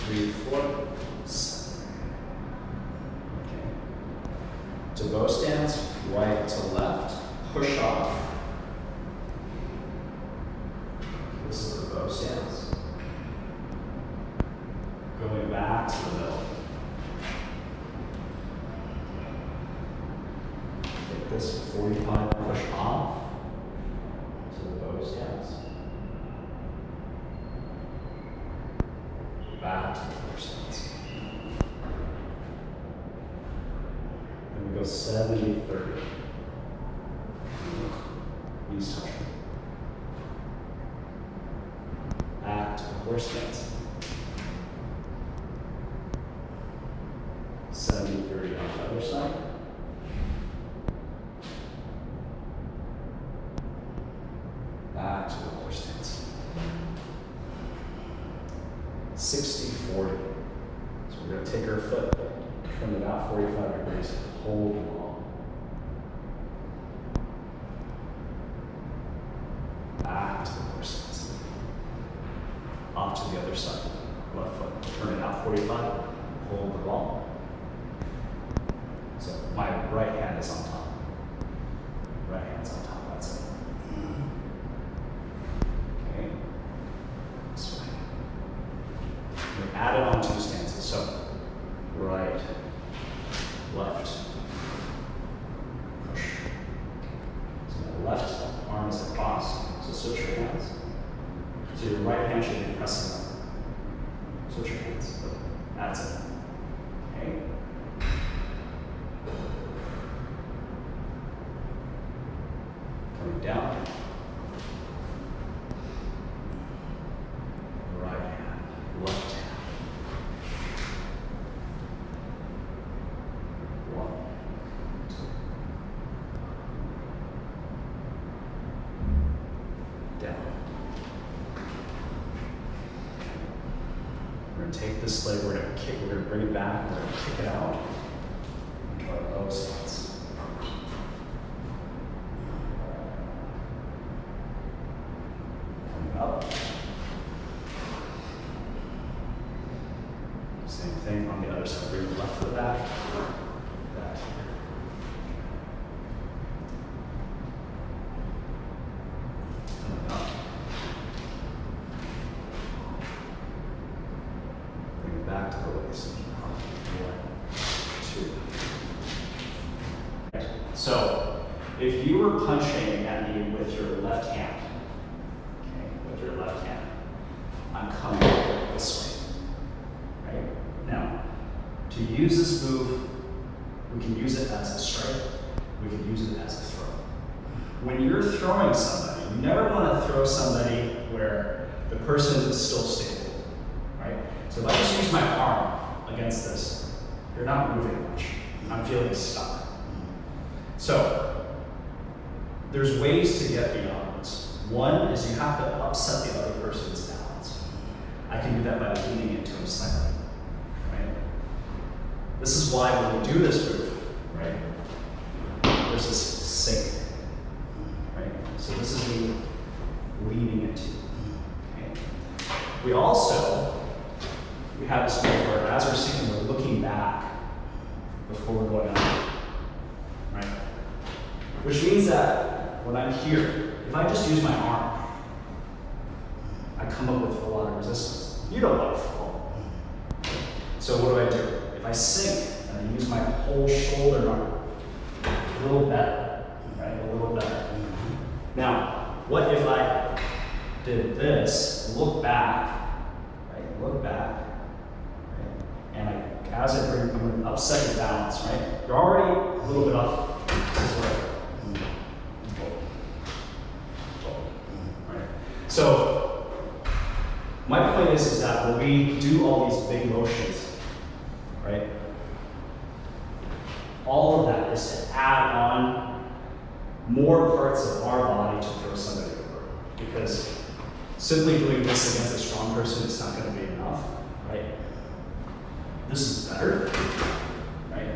3, 4, 7. Okay. To bow stance, right to left, push off. This is the bow stance. Going back to the middle. Take this 45, push off to the bow stance. Back to the push stance. Then we go 70, 30. Knees touch. Back to the horse stance. 70, 30 on the other side. Back to the horse stance. 60, 40. So we're going to take our foot, turn it out 45 degrees, hold it long. Back to the horse stance. Off to the other side. Left foot, turn it out 45, hold the ball. So my right hand is on top. Right hand's on top, that's it. Okay. This way. We add it on 2 stances. So right, left, push. So my left arm is across. So switch your hands. So your right hand should be pressing up. Switch your hands. That's it. Okay. Coming down. Right hand, left hand. 1, 2. Down. We're going to take this leg, we're going to bring it back, we're going to kick it out into our bow stance. Up. Same thing on the other side. Bring the left foot back. Back. Coming up. Bring it back to the waist. 1, 2. So, if you were punching at me with your left hand, your left hand, I'm coming this way, right? Now, to use this move, we can use it as a strike, we can use it as a throw. When you're throwing somebody, you never want to throw somebody where the person is still stable, right? So if I just use my arm against this, you're not moving much. I'm feeling stuck. So, there's ways to get beyond this. One is you have to upset the other person's balance. I can do that by leaning into him slightly, right? This is why when we do this move, right, there's this sink, right? So this is me leaning into, okay? We have this move where as we're sinking, we're looking back before we're going up, right? Which means that when I'm here, if I just use my arm, I come up with a lot of resistance. You don't want to fall. So what do? If I sink and I use my whole shoulder arm, a little better, right? A little better. Now, what if I did this, look back, right? Look back, right? And as I bring, I'm going to upset your balance, right? You're already a little bit off this way. So, my point is that when we do all these big motions, right, all of that is to add on more parts of our body to throw somebody over. Because simply doing this against a strong person is not going to be enough, right? This is better, right?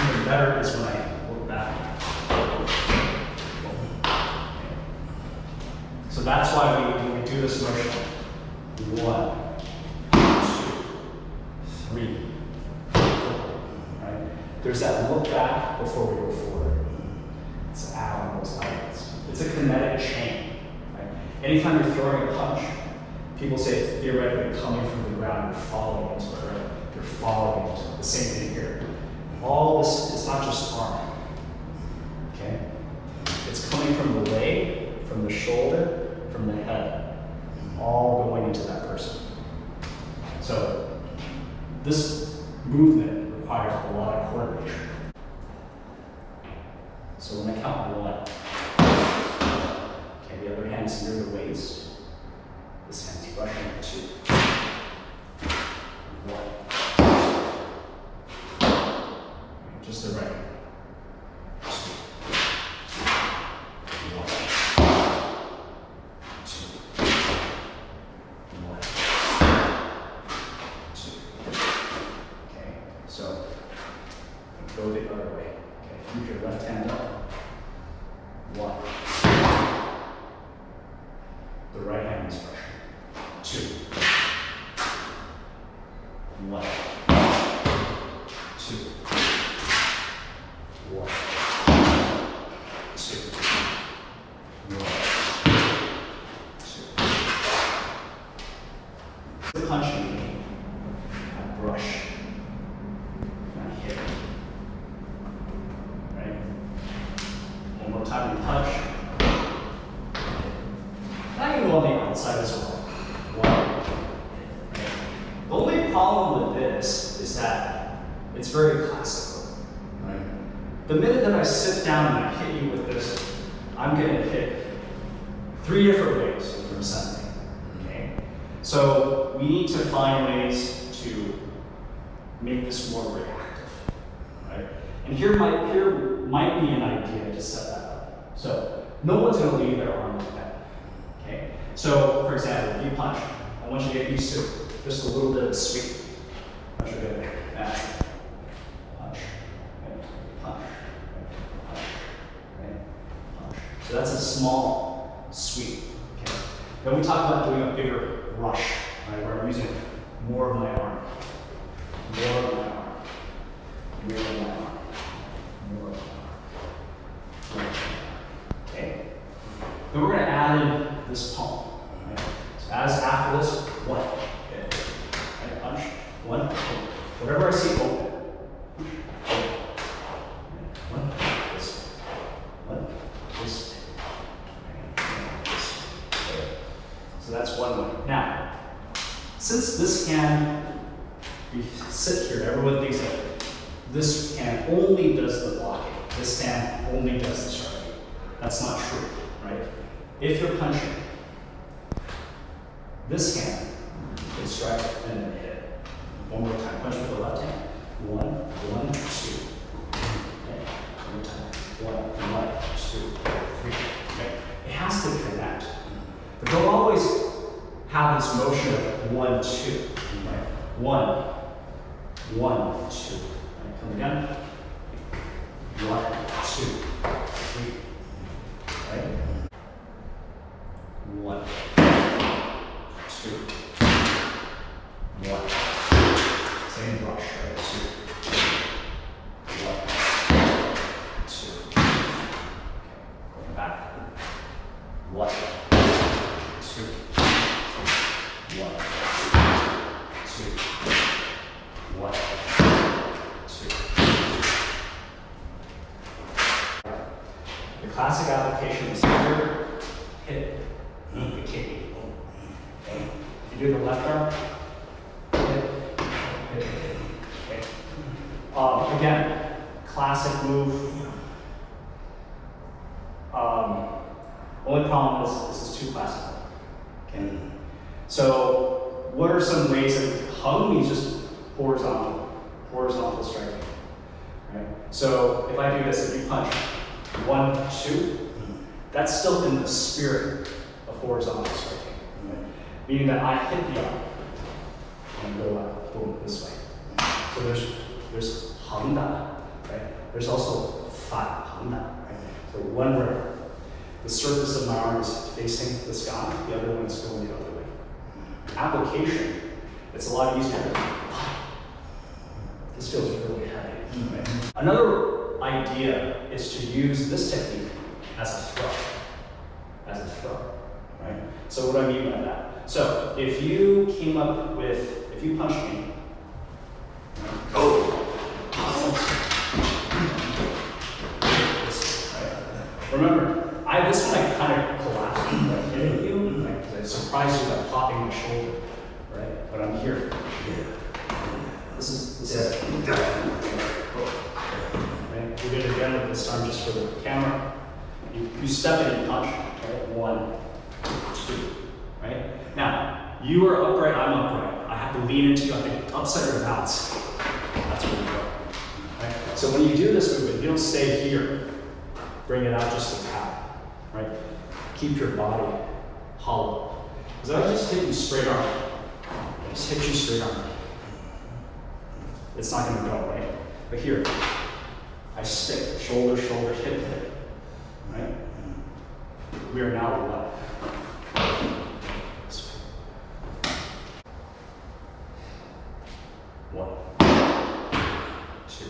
Even better is when I look back. So that's why when we do this motion, 1, 2, 3, 4, right? There's that look back before we go forward. It's an add on those elements. It's a kinetic chain, right? Anytime you're throwing a punch, people say it's theoretically coming from the ground, you're falling into it, right? You're falling into it. The same thing here. All this, it's not just arm, okay? It's coming from the leg, from the shoulder, from the head, all going into that person. So this movement requires a lot of coordination. So when I count 1, okay, the other hand's near the waist. This hand's brushing at 2. 1. Just the right. 2. 1. 2. 1. 2. Okay, so go the other way. Okay, keep your left hand up. 1. The right hand is brushing. 2. 1. 2. 1. 2. 1. 2. The punching me, I brush, I hit. Right? One more time, you punch. Now you go on the outside as well. 1. Right? The only problem with this is that it's very classical. Right? The minute that I sit down and I hit you with this, I'm going to hit 3 different ways from something. Okay? So we need to find ways to make this more reactive. Right? And here might be an idea to set that up. So no one's going to leave their arm like that. Okay? So, for example, if you punch, I want you to get used to just a little bit of sweep. Punch a bit. That's it. Punch. Right? Punch. Right? Punch. Right? Punch. So that's a small sweep. Okay? Then we talk about doing a bigger rush, right? Where I'm using more of my arm. More of my arm. More of my arm. More of my arm. Okay? Then we're going to add in this palm. Right? So as after this, 1. Okay. Right? Punch. 1. Open. Whatever I see, open. 1. This. 1. This. This. Okay. So that's one way. Now, since this hand, we sit here, everyone thinks that this hand only does the blocking. This hand only does the striking. That's not true, right? If you're punching, this hand can strike and then hit. One more time. Punch with the left hand. 1, 1, 2. Okay. One more time. 1, 2, 3. Okay. It has to connect. But don't always have this motion of 1, 2. Right? 1, 1, 2. Right? Come again. 1, 2, 3. Right? 1, 2, 1. Same brush, right? 2, 1, 2. Okay, going back. 1, 2, 1, 2, 1, 2. The classic application is here, hit the kidney. Okay. If you do the left arm, hit. Okay. Again, classic move. Only problem is this is too classical. Okay. So what are some ways that hung means just horizontal striking. Right? So if I do this, if you punch 1, 2, that's still in the spirit of horizontal striking. Right? Meaning that I hit the arm and go up, boom, this way. So there's hangda, right? There's also fa hangda, right? So one where the surface of my arm is facing the sky, the other one is going the other way. Application, it's a lot easier. This feels really heavy. Right? Another idea is to use this technique as a throw. As a throw, right? So what do I mean by that? So if you came up with, if you punched me, remember, this one I kind of collapsed right hitting you, like, 'cause I surprised you by popping my shoulder, right? But I'm here. This is right? We did it again with this time just for the camera. You step in and punch, right? 1, 2, right? Now, you are upright, I'm upright. I have to lean into you, I have to upside or bounce. That's where we go. Right? So when you do this movement, you don't stay here. Bring it out just a tap, right? Keep your body hollow. Because I just hit you straight arm. I just hit you straight arm. It's not gonna go, right? But here, I stick, shoulder, shoulder, hip, hip, right? We are now level. One, 2.